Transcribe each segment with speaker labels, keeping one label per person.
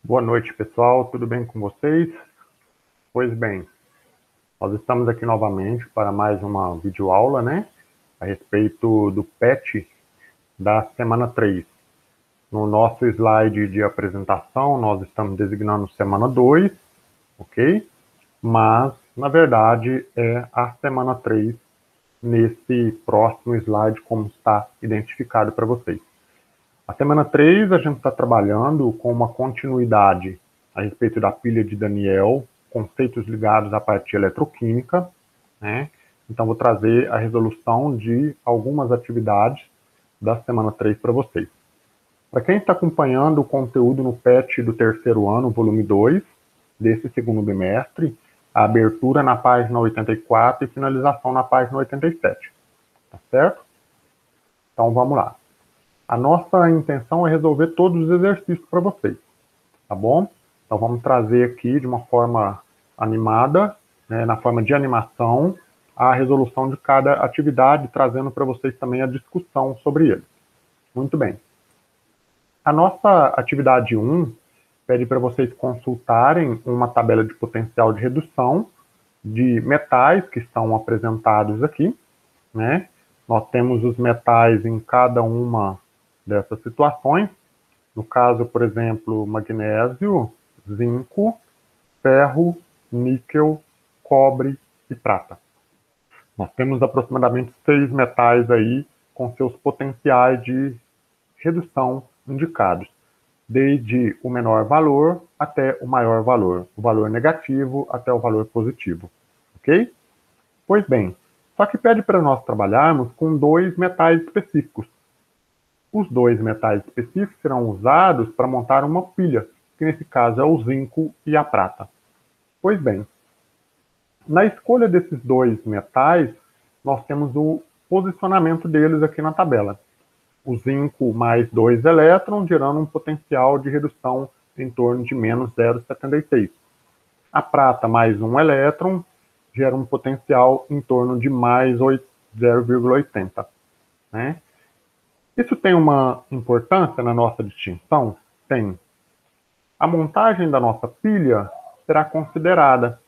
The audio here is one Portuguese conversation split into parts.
Speaker 1: Boa noite, pessoal. Tudo bem com vocês? Pois bem, nós estamos aqui novamente para mais uma videoaula, né? A respeito do PET da semana 3. No nosso slide de apresentação, nós estamos designando semana 2, ok? Mas, na verdade, é a semana 3 nesse próximo slide, como está identificado para vocês. A semana 3, a gente está trabalhando com uma continuidade a respeito da pilha de Daniel, conceitos ligados à parte eletroquímica, né? Então, vou trazer a resolução de algumas atividades da semana 3 para vocês. Para quem está acompanhando o conteúdo no PET do terceiro ano, volume 2, desse segundo bimestre, a abertura na página 84 e finalização na página 87, tá certo? Então, vamos lá. A nossa intenção é resolver todos os exercícios para vocês, tá bom? Então vamos trazer aqui de uma forma animada, né, na forma de animação, a resolução de cada atividade, trazendo para vocês também a discussão sobre ele. Muito bem. A nossa atividade 1 pede para vocês consultarem uma tabela de potencial de redução de metais que estão apresentados aqui, né? Nós temos os metais em cada uma dessas situações. No caso, por exemplo, magnésio, zinco, ferro, níquel, cobre e prata. Nós temos aproximadamente 6 metais aí com seus potenciais de redução indicados, desde o menor valor até o maior valor, o valor negativo até o valor positivo, ok? Pois bem, só que pede para nós trabalharmos com 2 metais específicos. Os 2 metais específicos serão usados para montar uma pilha, que nesse caso é o zinco e a prata. Pois bem, na escolha desses 2 metais, nós temos o posicionamento deles aqui na tabela. O zinco mais 2 elétrons, gerando um potencial de redução em torno de menos 0,76. A prata mais 1 elétron gera um potencial em torno de mais 0,80. Né? Isso tem uma importância na nossa distinção? Tem. A montagem da nossa pilha será considerada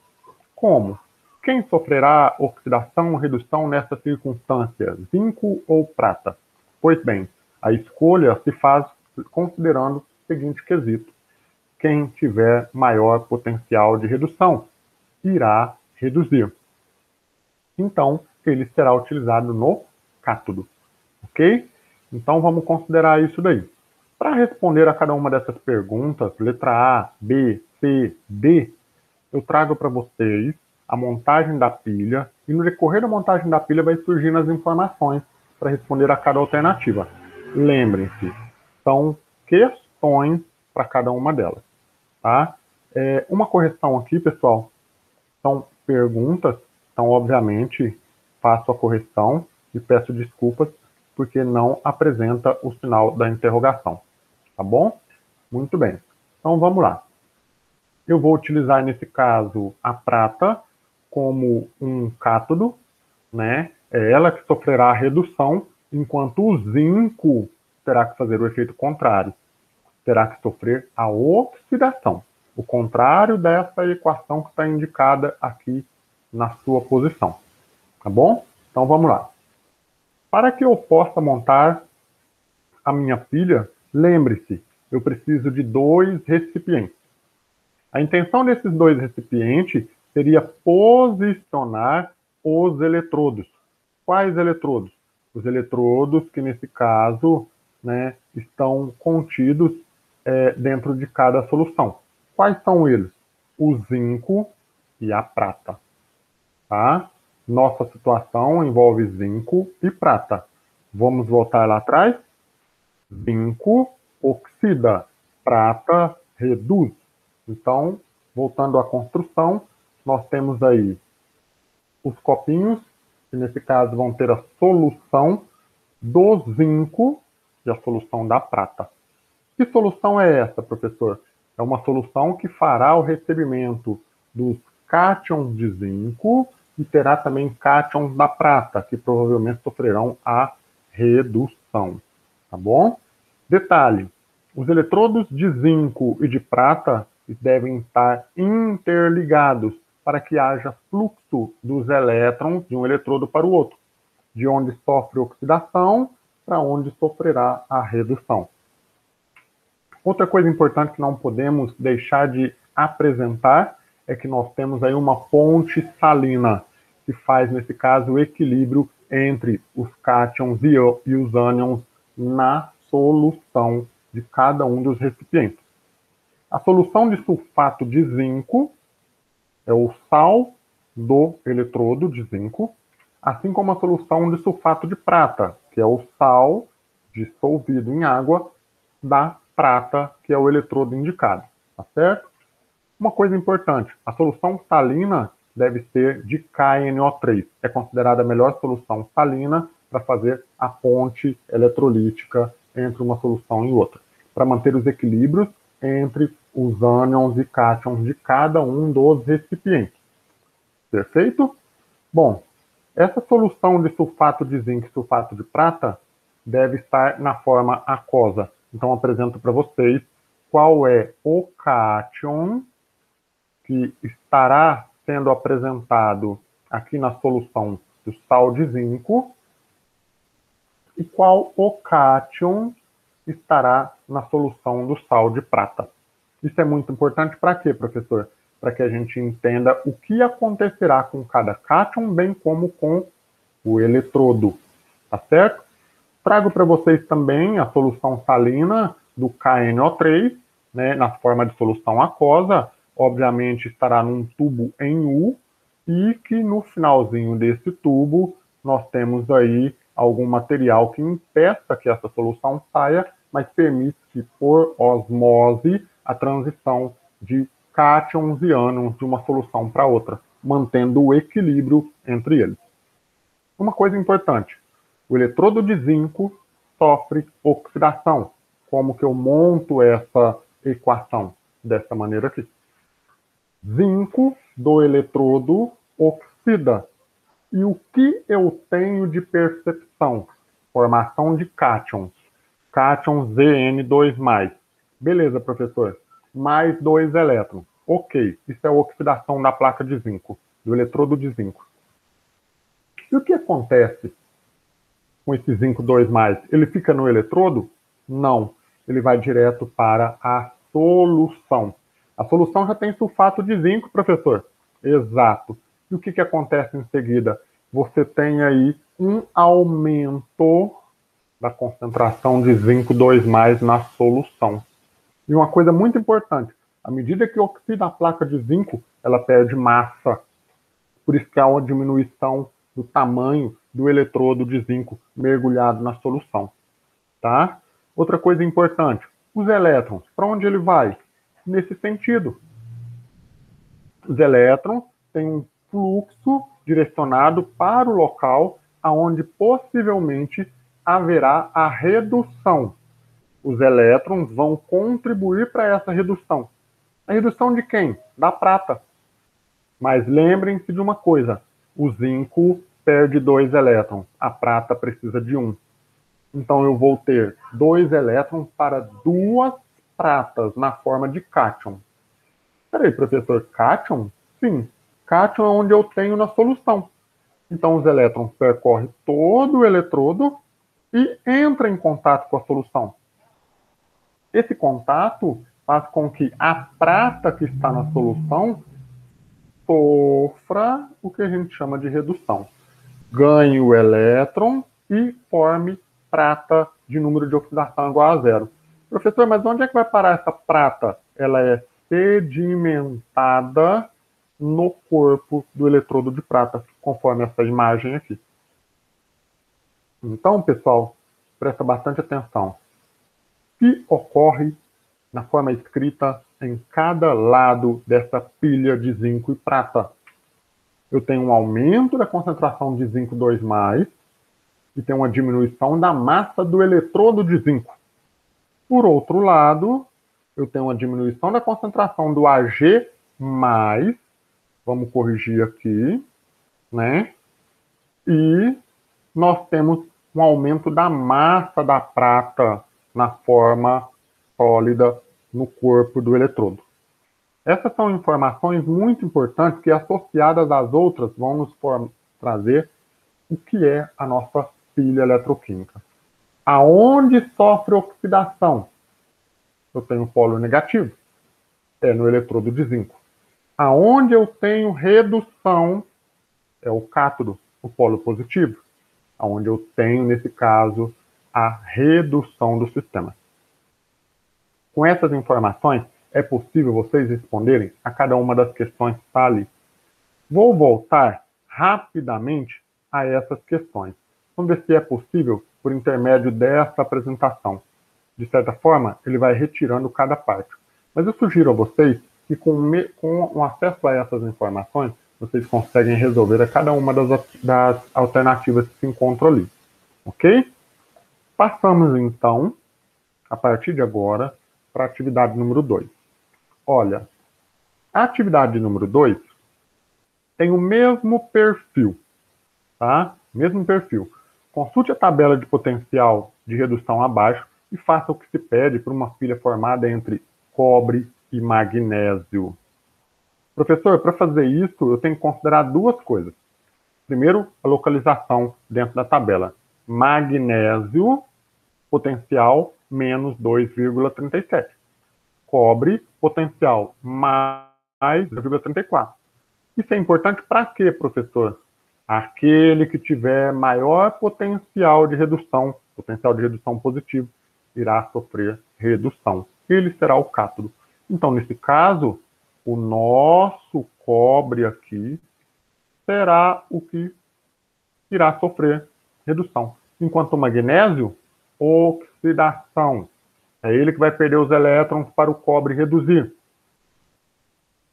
Speaker 1: como? Quem sofrerá oxidação ou redução nessa circunstância, zinco ou prata? Pois bem, a escolha se faz considerando o seguinte quesito. Quem tiver maior potencial de redução irá reduzir. Então, ele será utilizado no cátodo, ok? Então, vamos considerar isso daí. Para responder a cada uma dessas perguntas, letra A, B, C, D, eu trago para vocês a montagem da pilha e no decorrer da montagem da pilha vai surgindo as informações para responder a cada alternativa. Lembrem-se, são questões para cada uma delas, tá? Uma correção aqui, pessoal, são perguntas, então obviamente faço a correção e peço desculpas porque não apresenta o sinal da interrogação, tá bom? Muito bem, então vamos lá. Eu vou utilizar, nesse caso, a prata como um cátodo, né? É ela que sofrerá a redução, enquanto o zinco terá que fazer o efeito contrário. Terá que sofrer a oxidação. O contrário dessa equação que está indicada aqui na sua posição. Tá bom? Então vamos lá. Para que eu possa montar a minha pilha, lembre-se, eu preciso de 2 recipientes. A intenção desses 2 recipientes seria posicionar os eletrodos. Quais eletrodos? Os eletrodos que, nesse caso, né, estão contidos dentro de cada solução. Quais são eles? O zinco e a prata. Tá? Nossa situação envolve zinco e prata. Vamos voltar lá atrás? Zinco oxida, prata reduz. Então, voltando à construção, nós temos aí os copinhos, que nesse caso vão ter a solução do zinco e a solução da prata. Que solução é essa, professor? É uma solução que fará o recebimento dos cátions de zinco e terá também cátions da prata, que provavelmente sofrerão a redução. Tá bom? Detalhe, Os eletrodos de zinco e de prata devem estar interligados para que haja fluxo dos elétrons de um eletrodo para o outro, de onde sofre oxidação para onde sofrerá a redução. Outra coisa importante que não podemos deixar de apresentar é que nós temos aí uma ponte salina, que faz, nesse caso, o equilíbrio entre os cátions e os ânions na solução de cada um dos recipientes. A solução de sulfato de zinco é o sal do eletrodo de zinco, assim como a solução de sulfato de prata, que é o sal dissolvido em água da prata, que é o eletrodo indicado, tá certo? Uma coisa importante, a solução salina deve ser de KNO3. É considerada a melhor solução salina para fazer a ponte eletrolítica entre uma solução e outra, para manter os equilíbrios entre os ânions e cátions de cada um dos recipientes. Perfeito? Bom, essa solução de sulfato de zinco e sulfato de prata deve estar na forma aquosa. Então, apresento para vocês qual é o cátion que estará sendo apresentado aqui na solução do sal de zinco e qual o cátion estará na solução do sal de prata. Isso é muito importante para quê, professor? Para que a gente entenda o que acontecerá com cada cátion, bem como com o eletrodo, tá certo? Trago para vocês também a solução salina do KNO3, né, na forma de solução aquosa, obviamente estará num tubo em U, e que no finalzinho desse tubo nós temos aí algum material que impeça que essa solução saia, mas permite que, por osmose, a transição de cátions e ânions de uma solução para outra, mantendo o equilíbrio entre eles. Uma coisa importante, o eletrodo de zinco sofre oxidação. Como que eu monto essa equação? Dessa maneira aqui. Zinco do eletrodo oxida. E o que eu tenho de percepção? Formação de cátions. Cátion Zn2+. Beleza, professor. Mais 2 elétrons. Ok, isso é a oxidação da placa de zinco, do eletrodo de zinco. E o que acontece com esse zinco 2+? Ele fica no eletrodo? Não. Ele vai direto para a solução. A solução já tem sulfato de zinco, professor? Exato. E o que acontece em seguida? Você tem aí um aumento da concentração de zinco 2+ na solução. E uma coisa muito importante, à medida que oxida a placa de zinco, ela perde massa. Por isso que há uma diminuição do tamanho do eletrodo de zinco mergulhado na solução. Tá? Outra coisa importante, os elétrons, para onde ele vai? Nesse sentido. Os elétrons têm um fluxo direcionado para o local aonde possivelmente haverá a redução. Os elétrons vão contribuir para essa redução. A redução de quem? Da prata. Mas lembrem-se de uma coisa, o zinco perde 2 elétrons, a prata precisa de 1. Então eu vou ter 2 elétrons para 2 pratas na forma de cátion. Peraí, professor, cátion? Sim, cátion é onde eu tenho na solução. Então os elétrons percorrem todo o eletrodo e entram em contato com a solução. Esse contato faz com que a prata que está na solução sofra o que a gente chama de redução. Ganhe o elétron e forme prata de número de oxidação igual a 0. Professor, mas onde é que vai parar essa prata? Ela é sedimentada no corpo do eletrodo de prata, conforme essa imagem aqui. Então, pessoal, presta bastante atenção. O que ocorre na forma escrita em cada lado dessa pilha de zinco e prata? Eu tenho um aumento da concentração de zinco 2+, e tem uma diminuição da massa do eletrodo de zinco. Por outro lado, eu tenho uma diminuição da concentração do Ag+, vamos corrigir aqui, né? E nós temos um aumento da massa da prata na forma sólida no corpo do eletrodo. Essas são informações muito importantes que, associadas às outras, vão nos trazer o que é a nossa pilha eletroquímica. Aonde sofre oxidação? Eu tenho polo negativo, é no eletrodo de zinco. Aonde eu tenho redução, é o cátodo, o polo positivo. Aonde eu tenho, nesse caso, a redução do sistema. Com essas informações, é possível vocês responderem a cada uma das questões que está ali. Vou voltar rapidamente a essas questões. Vamos ver se é possível por intermédio dessa apresentação. De certa forma, ele vai retirando cada parte. Mas eu sugiro a vocês que com o acesso a essas informações, vocês conseguem resolver a cada uma das alternativas que se encontram ali. Ok? Passamos, então, a partir de agora, para a atividade número 2. Olha, a atividade número 2 tem o mesmo perfil, tá? Mesmo perfil. Consulte a tabela de potencial de redução abaixo e faça o que se pede por uma pilha formada entre cobre e magnésio. Professor, para fazer isso, eu tenho que considerar duas coisas. Primeiro, a localização dentro da tabela. Magnésio, potencial menos 2,37. Cobre, potencial mais 0,34. Isso é importante para quê, professor? Aquele que tiver maior potencial de redução positivo, irá sofrer redução. Ele será o cátodo. Então, nesse caso, o nosso cobre aqui será o que irá sofrer redução. Enquanto o magnésio, oxidação. É ele que vai perder os elétrons para o cobre reduzir.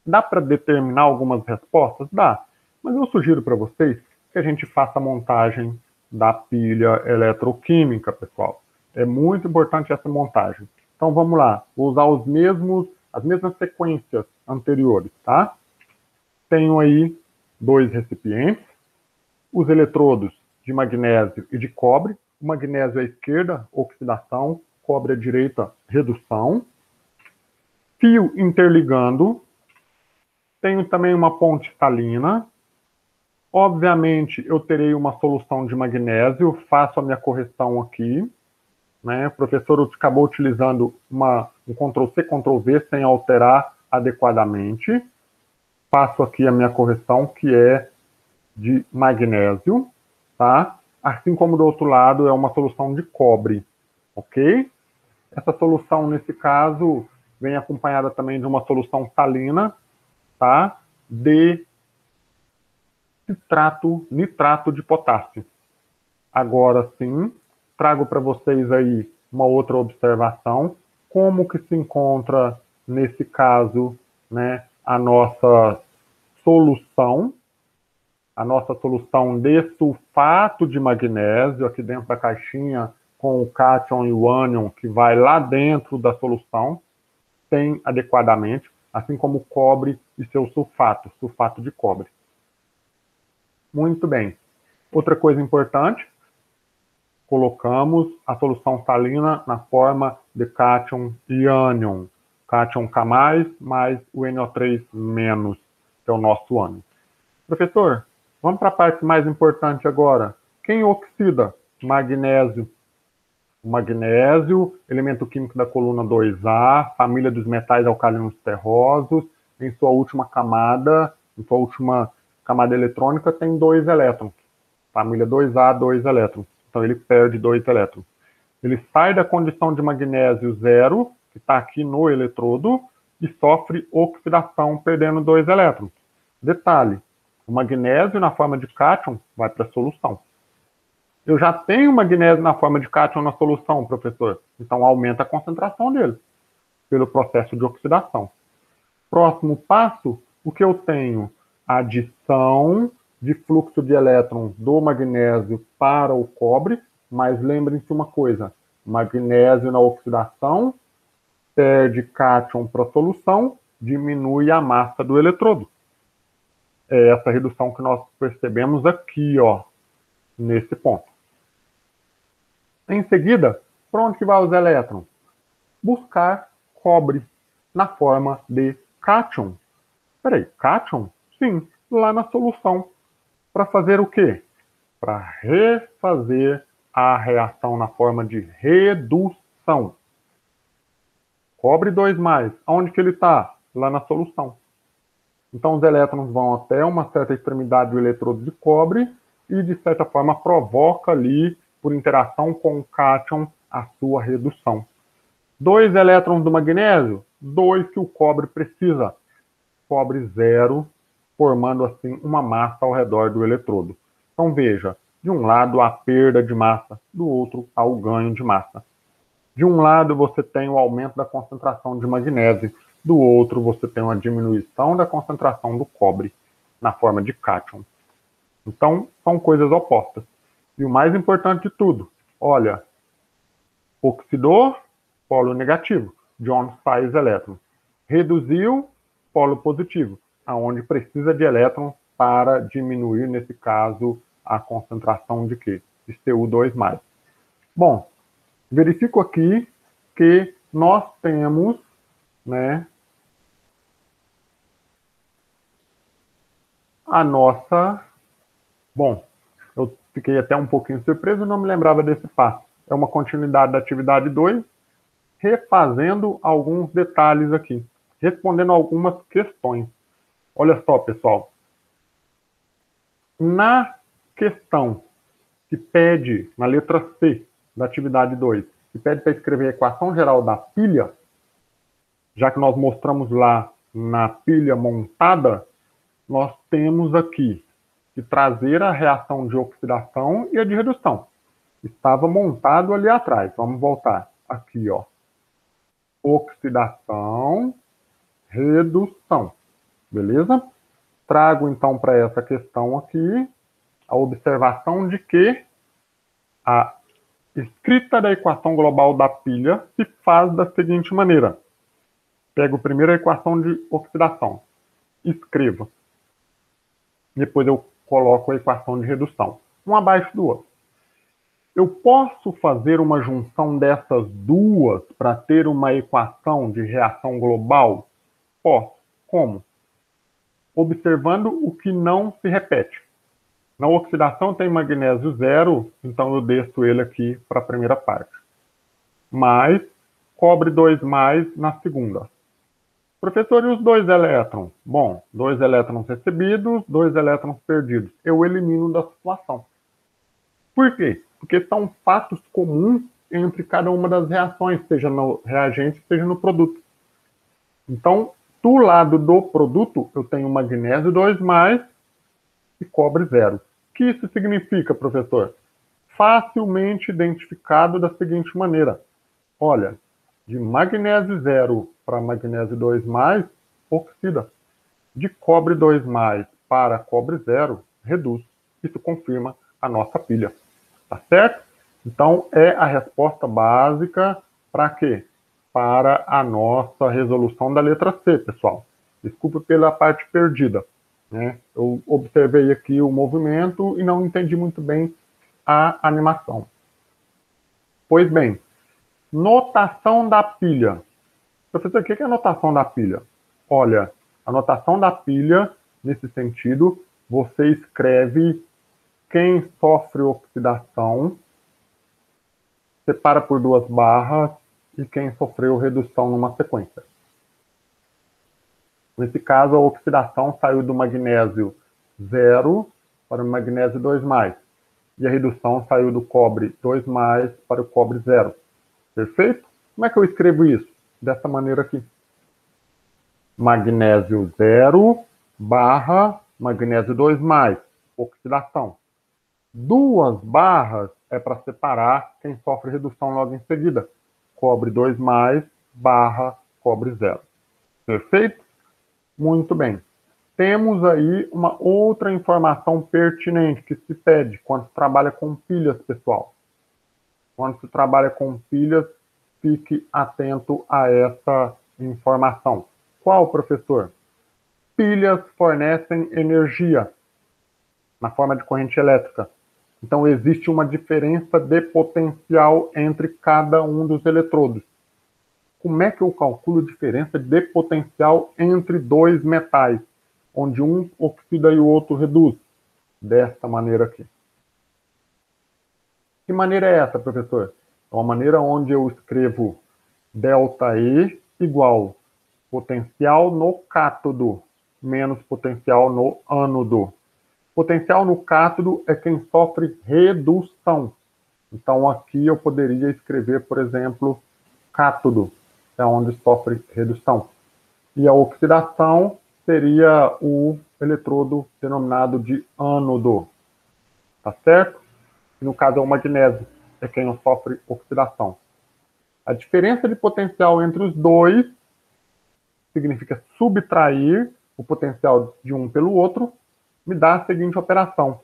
Speaker 1: Dá para determinar algumas respostas? Dá. Mas eu sugiro para vocês que a gente faça a montagem da pilha eletroquímica, pessoal. É muito importante essa montagem. Então vamos lá. Vou usar as mesmas sequências anteriores, tá? Tenho aí 2 recipientes. Os eletrodos de magnésio e de cobre. O magnésio à esquerda, oxidação. Cobre à direita, redução. Fio interligando. Tenho também uma ponte salina. Obviamente, eu terei uma solução de magnésio. Faço a minha correção aqui. Né? O professor acabou utilizando um Ctrl+C, Ctrl+V sem alterar adequadamente. Faço aqui a minha correção, que é de magnésio. Tá? Assim como do outro lado é uma solução de cobre. Ok? Essa solução, nesse caso, vem acompanhada também de uma solução salina, tá? De nitrato de potássio. Agora sim, trago para vocês aí uma outra observação, como que se encontra, nesse caso, né, a nossa solução de sulfato de magnésio, aqui dentro da caixinha, com o cátion e o ânion, que vai lá dentro da solução, tem adequadamente, assim como o cobre e seu sulfato de cobre. Muito bem. Outra coisa importante, colocamos a solução salina na forma de cátion e ânion. Cátion K+, mais o NO3-, que é o nosso ânion. Professor, vamos para a parte mais importante agora. Quem oxida? Magnésio. O magnésio, elemento químico da coluna 2A, família dos metais alcalinos terrosos, em sua última camada eletrônica, tem 2 elétrons. Família 2A, 2 elétrons. Então ele perde 2 elétrons. Ele sai da condição de magnésio 0, que está aqui no eletrodo, e sofre oxidação, perdendo 2 elétrons. Detalhe, o magnésio na forma de cátion vai para a solução. Eu já tenho magnésio na forma de cátion na solução, professor. Então aumenta a concentração dele, pelo processo de oxidação. Próximo passo, o que eu tenho? Adição de fluxo de elétrons do magnésio para o cobre, mas lembrem-se uma coisa, magnésio na oxidação perde cátion para a solução, diminui a massa do eletrodo. É essa redução que nós percebemos aqui, ó, nesse ponto. Em seguida, para onde que vai os elétrons? buscar cobre na forma de cátion. Peraí, cátion? Sim, lá na solução. Para fazer o quê? Para refazer a reação na forma de redução. Cobre 2+, onde que ele está? Lá na solução. Então, os elétrons vão até uma certa extremidade do eletrodo de cobre e, de certa forma, provoca ali, por interação com o cátion, a sua redução. 2 elétrons do magnésio, 2 que o cobre precisa. Cobre 0, formando assim uma massa ao redor do eletrodo. Então veja, de um lado a perda de massa, do outro há o ganho de massa. De um lado você tem o aumento da concentração de magnésio, do outro você tem uma diminuição da concentração do cobre, na forma de cátion. Então, são coisas opostas. E o mais importante de tudo, olha, oxidou, polo negativo, Jones faz elétrons. Reduziu, polo positivo, aonde precisa de elétrons para diminuir, nesse caso, a concentração de quê? De Cu2+. Bom, verifico aqui que nós temos, né, a nossa... Bom, eu fiquei até um pouquinho surpreso, não me lembrava desse passo. É uma continuidade da atividade 2, refazendo alguns detalhes aqui, respondendo algumas questões. Olha só, pessoal. Na questão que pede, na letra C da atividade 2, que pede para escrever a equação geral da pilha, já que nós mostramos lá na pilha montada, nós temos aqui que trazer a reação de oxidação e a de redução. Estava montado ali atrás. Vamos voltar aqui, ó. Oxidação, redução. Beleza? Trago, então, para essa questão aqui a observação de que a escrita da equação global da pilha se faz da seguinte maneira. Pego primeiro a equação de oxidação, escrevo. Depois eu coloco a equação de redução, um abaixo do outro. Eu posso fazer uma junção dessas duas para ter uma equação de reação global? Posso. Como? Observando o que não se repete. Na oxidação tem magnésio 0, então eu desço ele aqui para a primeira parte. Mais cobre 2+ na segunda. Professor, e os 2 elétrons? Bom, 2 elétrons recebidos, 2 elétrons perdidos. Eu elimino da situação. Por quê? Porque são fatos comuns entre cada uma das reações, seja no reagente, seja no produto. Então, do lado do produto, eu tenho magnésio 2+ e cobre 0. O que isso significa, professor? Facilmente identificado da seguinte maneira. Olha, de magnésio 0 para magnésio 2+, oxida. De cobre 2+ para cobre 0, reduz. Isso confirma a nossa pilha. Tá certo? Então, é a resposta básica para quê? Para a nossa resolução da letra C, pessoal. Desculpa pela parte perdida, né? Eu observei aqui o movimento e não entendi muito bem a animação. Pois bem, notação da pilha. Professor, o que é a notação da pilha? Olha, a notação da pilha, nesse sentido, você escreve quem sofre oxidação, separa por 2 barras, e quem sofreu redução numa sequência. Nesse caso, a oxidação saiu do magnésio 0 para o magnésio 2+. E a redução saiu do cobre 2+ para o cobre 0. Perfeito? Como é que eu escrevo isso? Dessa maneira aqui. Magnésio 0 barra magnésio 2+, oxidação. 2 barras é para separar quem sofre redução logo em seguida. Cobre 2+ barra cobre 0. Perfeito? Muito bem. Temos aí uma outra informação pertinente que se pede quando se trabalha com pilhas, pessoal. Quando se trabalha com pilhas, fique atento a essa informação. Qual, professor? Pilhas fornecem energia na forma de corrente elétrica. Então, existe uma diferença de potencial entre cada um dos eletrodos. como é que eu calculo a diferença de potencial entre dois metais, onde um oxida e o outro reduz? Desta maneira aqui. Que maneira é essa, professor? É uma maneira onde eu escrevo ΔE igual potencial no cátodo menos potencial no ânodo. Potencial no cátodo é quem sofre redução. Então, aqui eu poderia escrever, por exemplo, cátodo, é onde sofre redução. E a oxidação seria o eletrodo denominado de ânodo. Tá certo? No caso é o magnésio, é quem sofre oxidação. A diferença de potencial entre os dois significa subtrair o potencial de um pelo outro, me dá a seguinte operação: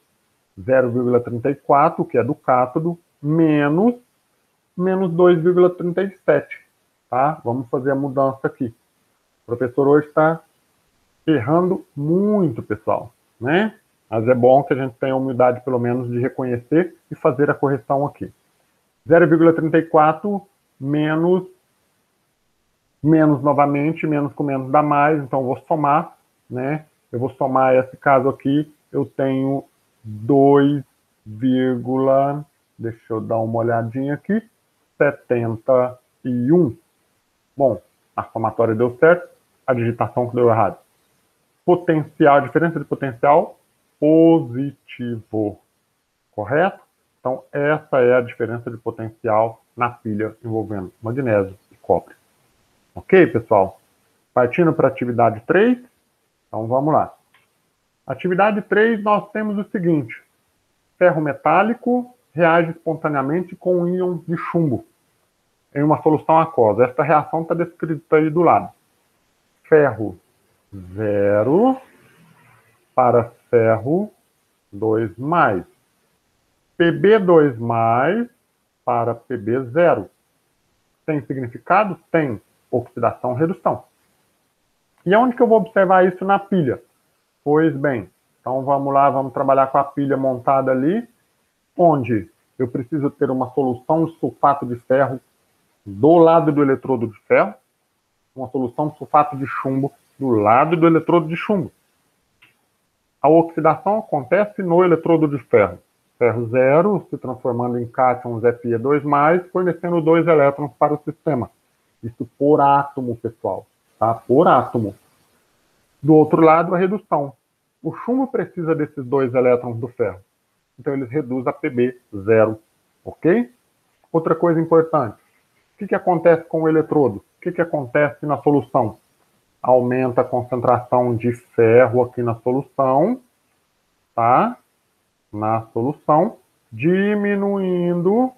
Speaker 1: 0,34, que é do cátodo, menos 2,37. Tá? Vamos fazer a mudança aqui. O professor hoje está errando muito, pessoal, né? Mas é bom que a gente tenha a humildade, pelo menos, de reconhecer e fazer a correção aqui. 0,34 menos novamente, menos com menos dá mais, então eu vou somar, né? Eu vou somar esse caso aqui, eu tenho 2, deixa eu dar uma olhadinha aqui, 71. Bom, a somatória deu certo, a digitação que deu errado. Potencial, diferença de potencial positivo, correto? Então, essa é a diferença de potencial na pilha envolvendo magnésio e cobre. Ok, pessoal? Partindo para a atividade 3, então vamos lá. Atividade 3, nós temos o seguinte: ferro metálico reage espontaneamente com íons de chumbo em uma solução aquosa. Esta reação está descrita aí do lado. Ferro 0 para ferro 2+. Pb2+ para Pb0. Tem significado? Tem. Oxidação, redução. E onde que eu vou observar isso na pilha? Pois bem, então vamos lá, vamos trabalhar com a pilha montada ali, onde eu preciso ter uma solução de sulfato de ferro do lado do eletrodo de ferro, uma solução de sulfato de chumbo do lado do eletrodo de chumbo. A oxidação acontece no eletrodo de ferro. Ferro 0 se transformando em cátions Fe2+, fornecendo 2 elétrons para o sistema. Isso por átomo, pessoal. Tá? Por átomo. Do outro lado, a redução. O chumbo precisa desses 2 elétrons do ferro. Então, eles reduzem a Pb0. Ok? Outra coisa importante. O que acontece com o eletrodo? O que acontece na solução? Aumenta a concentração de ferro aqui na solução. Tá? Na solução. Diminuindo,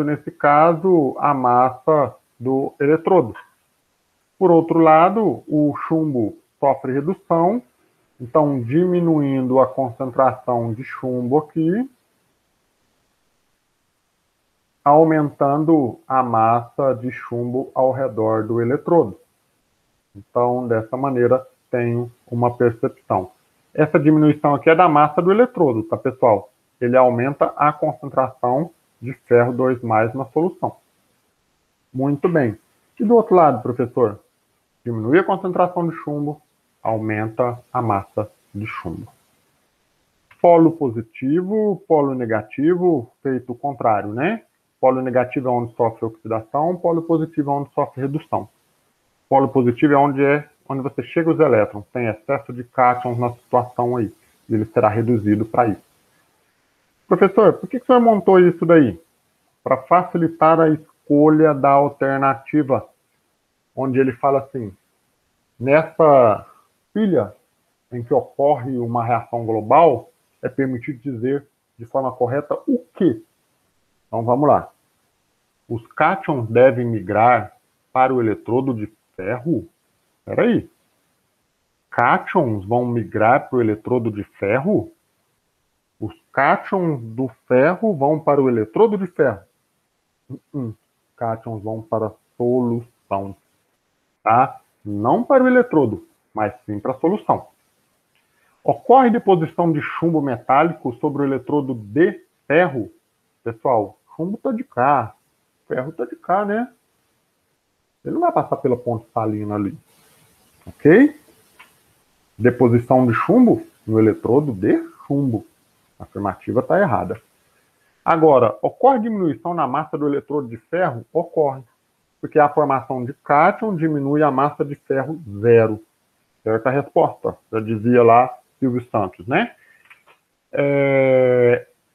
Speaker 1: nesse caso, a massa do eletrodo. Por outro lado, o chumbo sofre redução, então diminuindo a concentração de chumbo aqui, aumentando a massa de chumbo ao redor do eletrodo. Então, dessa maneira, tenho uma percepção. Essa diminuição aqui é da massa do eletrodo, tá, pessoal? Ele aumenta a concentração de ferro 2+ na solução. Muito bem. E do outro lado, professor? Diminui a concentração de chumbo, aumenta a massa de chumbo. Polo positivo, polo negativo, feito o contrário, né? Polo negativo é onde sofre oxidação, polo positivo é onde sofre redução. Polo positivo é onde você chega os elétrons, tem excesso de cátions na situação aí, e ele será reduzido para isso. Professor, por que o senhor montou isso daí? Para facilitar a escolha da alternativa, onde ele fala assim: nessa pilha em que ocorre uma reação global, é permitido dizer de forma correta o quê? Então vamos lá. Os cátions devem migrar para o eletrodo de ferro? Espera aí. Cátions vão migrar para o eletrodo de ferro? Os cátions do ferro vão para o eletrodo de ferro? Cátions vão para a solução. Tá? Não para o eletrodo, mas sim para a solução. Ocorre deposição de chumbo metálico sobre o eletrodo de ferro? Pessoal, chumbo está de cá, ferro está de cá, né? Ele não vai passar pela ponte salina ali. Ok? Deposição de chumbo no eletrodo de chumbo. A afirmativa está errada. Agora, ocorre diminuição na massa do eletrodo de ferro? Ocorre. Porque a formação de cátion diminui a massa de ferro zero. Certa resposta. Já dizia lá Silvio Santos, né?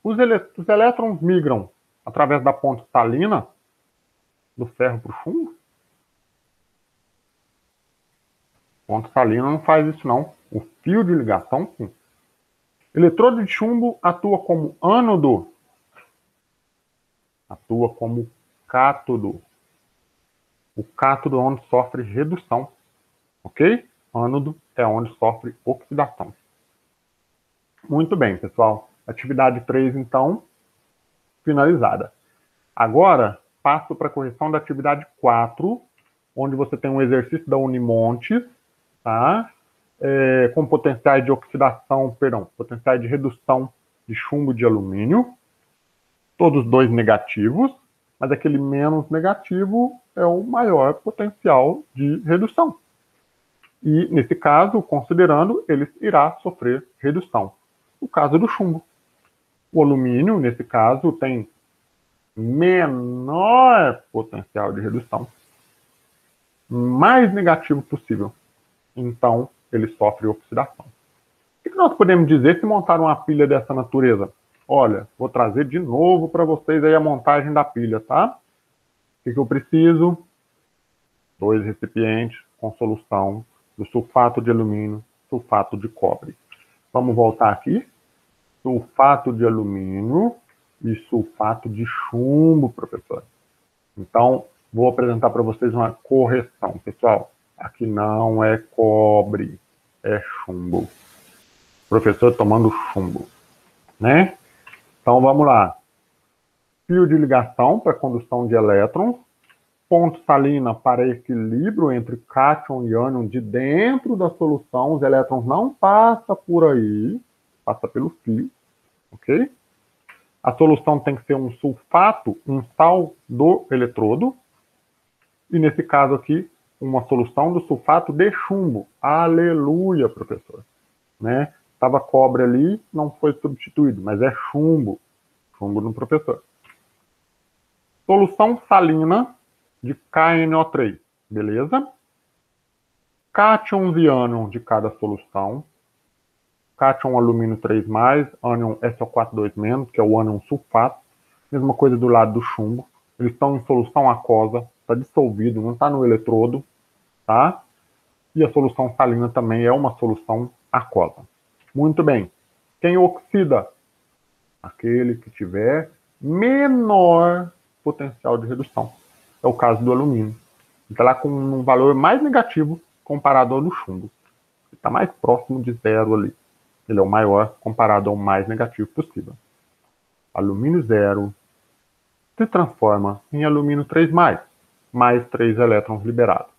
Speaker 1: Os elétrons migram através da ponte salina do ferro para o chumbo? Ponte salina não faz isso, não. O fio de ligação, sim. Eletrodo de chumbo atua como ânodo? Atua como cátodo. O cátodo é onde sofre redução. Ok? Ânodo é onde sofre oxidação. Muito bem, pessoal. Atividade 3, então, finalizada. Agora, passo para a correção da atividade 4, onde você tem um exercício da Unimontes, tá? Com potenciais de oxidação, potenciais de redução de chumbo de alumínio, todos dois negativos, mas aquele menos negativo é o maior potencial de redução. E, nesse caso, considerando, ele irá sofrer redução. No caso do chumbo. O alumínio, nesse caso, tem menor potencial de redução, mais negativo possível. Então, ele sofre oxidação. O que nós podemos dizer se montar uma pilha dessa natureza? Olha, vou trazer de novo para vocês aí a montagem da pilha, tá? O que eu preciso? 2 recipientes com solução do sulfato de alumínio, sulfato de cobre. Vamos voltar aqui. Sulfato de alumínio e sulfato de chumbo, professor. Então, vou apresentar para vocês uma correção, pessoal. Aqui não é cobre, é chumbo. Professor tomando chumbo, né? Então, vamos lá. Fio de ligação para condução de elétrons. Ponte salina para equilíbrio entre cátion e ânion de dentro da solução. Os elétrons não passam por aí, passa pelo fio, ok? A solução tem que ser um sulfato, um sal do eletrodo. E nesse caso aqui, uma solução do sulfato de chumbo. Aleluia, professor. Né? Estava cobre ali, não foi substituído, mas é chumbo. Chumbo no professor. Solução salina de KNO3, beleza? Cátions e ânion de cada solução. Cátion alumínio 3+, ânion SO4 2-, que é o ânion sulfato. Mesma coisa do lado do chumbo. Eles estão em solução aquosa, está dissolvido, não está no eletrodo, tá? E a solução salina também é uma solução aquosa. Muito bem. Quem oxida? Aquele que tiver menor potencial de redução. É o caso do alumínio. Ele está lá com um valor mais negativo comparado ao do chumbo. Ele está mais próximo de zero ali. Ele é o maior comparado ao mais negativo possível. Alumínio 0 se transforma em alumínio 3+, mais 3 elétrons liberados.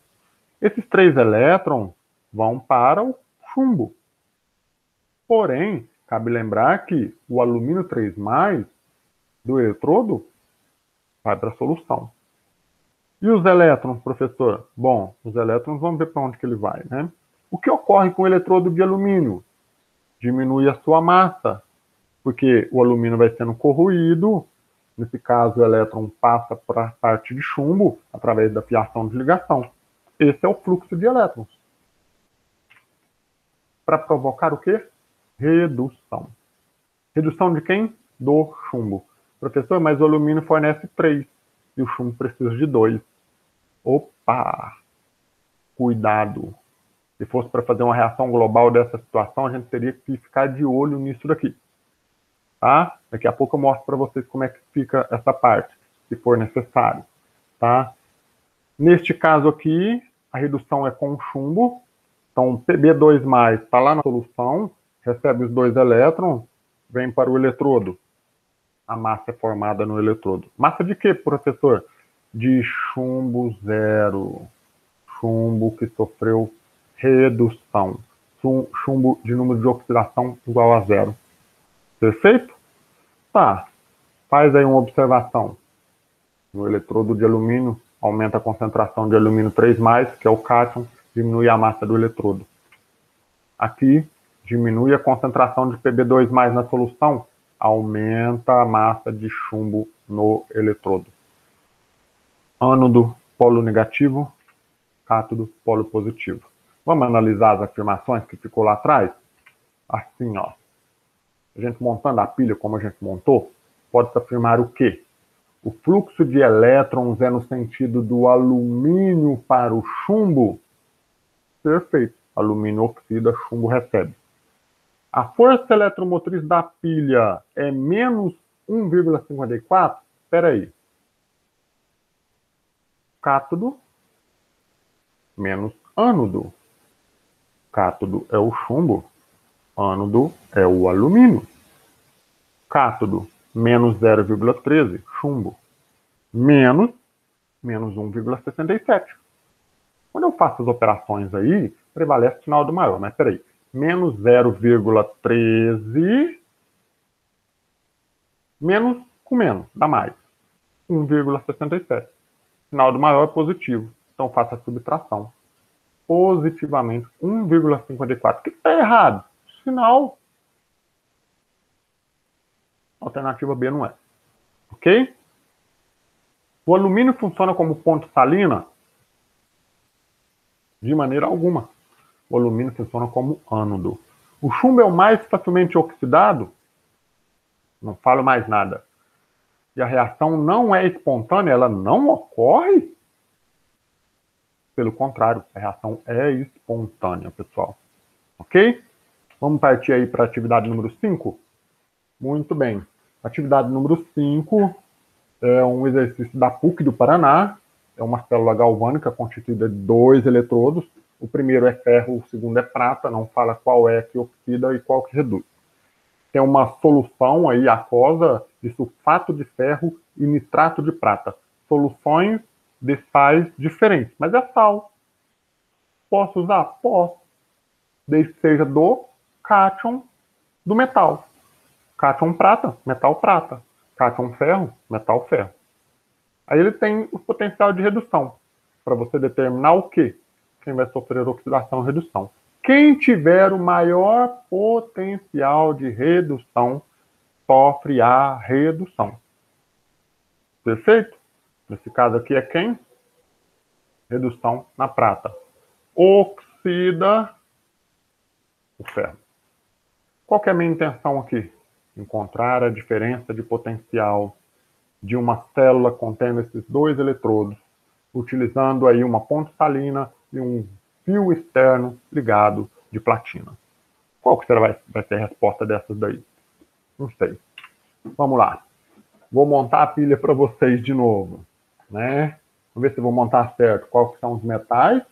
Speaker 1: Esses 3 elétrons vão para o chumbo. Porém, cabe lembrar que o alumínio 3+ do eletrodo vai para a solução. E os elétrons, professor? Bom, os elétrons, vamos ver para onde que ele vai, né? O que ocorre com o eletrodo de alumínio? Diminui a sua massa, porque o alumínio vai sendo corroído. Nesse caso, o elétron passa para a parte de chumbo através da fiação de ligação. Esse é o fluxo de elétrons. Para provocar o quê? Redução. Redução de quem? Do chumbo. Professor, mas o alumínio fornece 3 e o chumbo precisa de 2. Opa! Cuidado! Se fosse para fazer uma reação global dessa situação, a gente teria que ficar de olho nisso daqui. Tá? Daqui a pouco eu mostro para vocês como é que fica essa parte, se for necessário. Tá? Neste caso aqui, a redução é com chumbo. Então, Pb2+ está lá na solução, recebe os 2 elétrons, vem para o eletrodo. A massa é formada no eletrodo. Massa de quê, professor? De chumbo 0. Chumbo que sofreu redução. Chumbo de número de oxidação igual a 0. Perfeito? Tá. Faz aí uma observação. No eletrodo de alumínio, aumenta a concentração de alumínio 3+, que é o cátion, diminui a massa do eletrodo. Aqui, diminui a concentração de Pb2+ na solução, aumenta a massa de chumbo no eletrodo. Ânodo, polo negativo, cátodo, polo positivo. Vamos analisar as afirmações que ficou lá atrás? Assim, ó. A gente montando a pilha como a gente montou, pode-se afirmar o quê? O fluxo de elétrons é no sentido do alumínio para o chumbo? Perfeito. Alumínio oxida, chumbo recebe. A força eletromotriz da pilha é menos 1,54? Espera aí. Cátodo menos ânodo. Cátodo é o chumbo, ânodo é o alumínio. Cátodo menos 0,13, chumbo, menos 1,67. Quando eu faço as operações aí, prevalece o sinal do maior, mas peraí, menos 0,13, menos com menos, dá mais, 1,67. Sinal do maior é positivo, então faço a subtração. Positivamente, 1,54. O que está errado? Sinal. Alternativa B não é. Ok? O alumínio funciona como ponto salina? De maneira alguma. O alumínio funciona como ânodo. O chumbo é o mais facilmente oxidado? Não falo mais nada. E a reação não é espontânea? Ela não ocorre? Pelo contrário, a reação é espontânea, pessoal. Ok? Vamos partir aí para a atividade número 5? Muito bem. Atividade número 5 é um exercício da PUC do Paraná. É uma célula galvânica constituída de 2 eletrodos. O primeiro é ferro, o segundo é prata. Não fala qual é que oxida e qual que reduz. Tem uma solução aí aquosa de sulfato de ferro e nitrato de prata. Soluções de sais diferentes, mas é sal. Posso usar? Posso. Desde que seja do cátion do metal. Cátion prata, metal prata. Cátion ferro, metal ferro. Aí ele tem o potencial de redução. Para você determinar o quê? Quem vai sofrer oxidação e redução. Quem tiver o maior potencial de redução sofre a redução. Perfeito? Nesse caso aqui é quem? Redução na prata. Oxida o ferro. Qual que é a minha intenção aqui? Encontrar a diferença de potencial de uma célula contendo esses 2 eletrodos, utilizando aí uma ponte salina e um fio externo ligado de platina. Qual que vai ser a resposta dessas daí? Não sei. Vamos lá. Vou montar a pilha para vocês de novo, né? Vamos ver se eu vou montar certo. Qual que são os metais?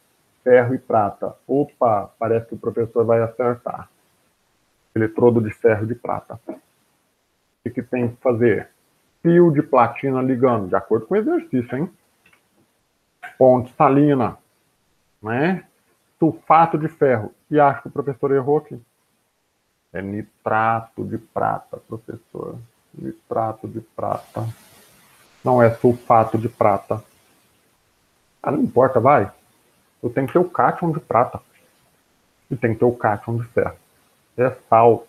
Speaker 1: Ferro e prata. Opa, parece que o professor vai acertar. Eletrodo de ferro e de prata. O que tem que fazer? Fio de platina ligando, de acordo com o exercício, hein? Ponte salina, né? Sulfato de ferro. E acho que o professor errou aqui. É nitrato de prata, professor. Nitrato de prata. Não é sulfato de prata. Ah, não importa, vai. Eu tenho que ter o cátion de prata. E tem que ter o cátion de ferro. É sal.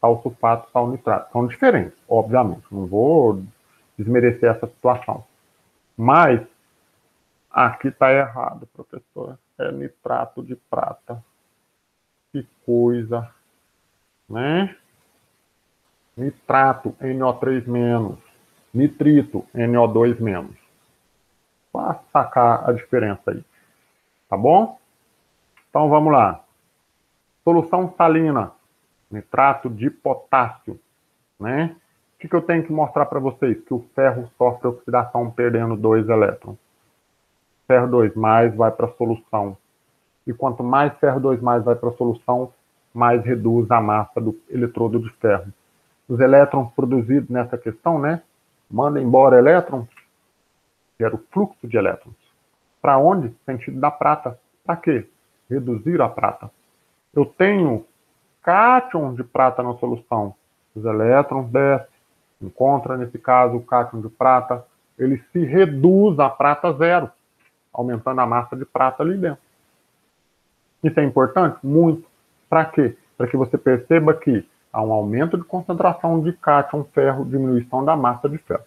Speaker 1: Sal sulfato, sal nitrato. São diferentes, obviamente. Não vou desmerecer essa situação. Mas aqui está errado, professor. É nitrato de prata. Que coisa. Né? Nitrato, NO3-. Nitrito, NO2-. Para sacar a diferença aí. Tá bom? Então vamos lá. Solução salina. Nitrato de potássio. Né? O que eu tenho que mostrar para vocês? Que o ferro sofre oxidação perdendo 2 elétrons. Ferro 2+ vai para a solução. E quanto mais ferro 2+ vai para a solução, mais reduz a massa do eletrodo de ferro. Os elétrons produzidos nessa questão, né? Manda embora elétrons, que era o fluxo de elétrons. Para onde? Sentido da prata. Para quê? Reduzir a prata. Eu tenho cátion de prata na solução. Os elétrons descem. Encontra, nesse caso, o cátion de prata. ele se reduz a prata zero, aumentando a massa de prata ali dentro. Isso é importante? Muito. Para quê? Para que você perceba que há um aumento de concentração de cátion ferro, diminuição da massa de ferro.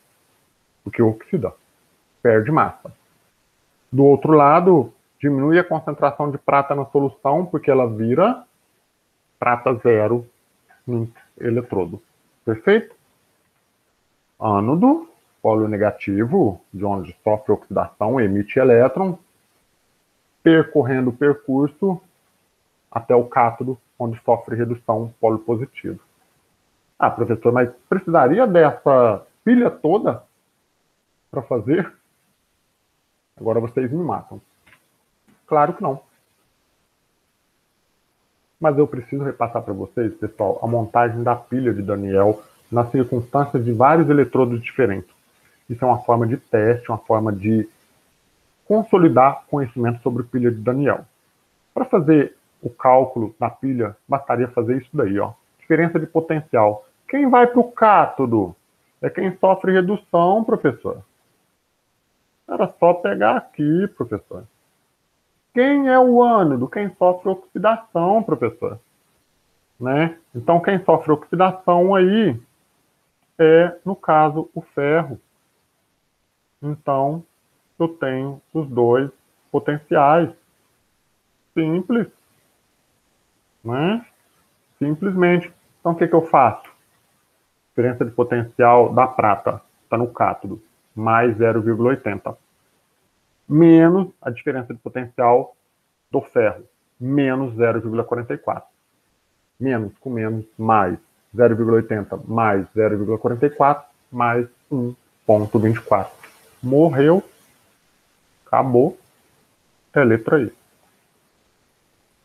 Speaker 1: Porque oxida, perde massa. Do outro lado, diminui a concentração de prata na solução, porque ela vira prata zero no eletrodo. Perfeito? Ânodo, polo negativo, de onde sofre oxidação, emite elétron, percorrendo o percurso até o cátodo, onde sofre redução, polo positivo. Ah, professor, mas precisaria dessa pilha toda para fazer? Agora vocês me matam. Claro que não. Mas eu preciso repassar para vocês, pessoal, a montagem da pilha de Daniell nas circunstâncias de vários eletrodos diferentes. Isso é uma forma de teste, uma forma de consolidar conhecimento sobre pilha de Daniell. Para fazer o cálculo da pilha, bastaria fazer isso daí, ó. Diferença de potencial. Quem vai para o cátodo? É quem sofre redução, professor. Era só pegar aqui, professor. Quem é o ânodo? Quem sofre oxidação, professor. Né? Então, quem sofre oxidação aí é, no caso, o ferro. Então, eu tenho os dois potenciais. Simples. Né? Simplesmente. Então, o que eu faço? Diferença de potencial da prata está no cátodo, mais 0,80. Menos a diferença de potencial do ferro, menos 0,44. Menos com menos, mais 0,80 mais 0,44, mais 1,24. Morreu, acabou, é letra I.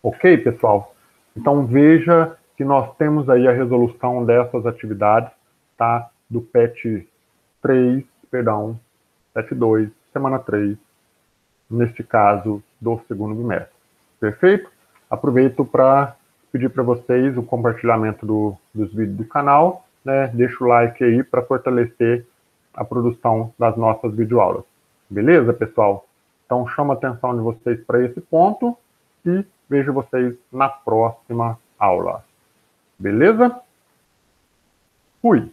Speaker 1: Ok, pessoal? Então veja que nós temos aí a resolução dessas atividades, tá? Do PET 3, perdão, PET 2, semana 3, neste caso do segundo bimestre. Perfeito? Aproveito para pedir para vocês o compartilhamento dos vídeos do canal, né? Deixa o like aí para fortalecer a produção das nossas videoaulas. Beleza, pessoal? Então chamo a atenção de vocês para esse ponto e vejo vocês na próxima aula. Beleza? Fui!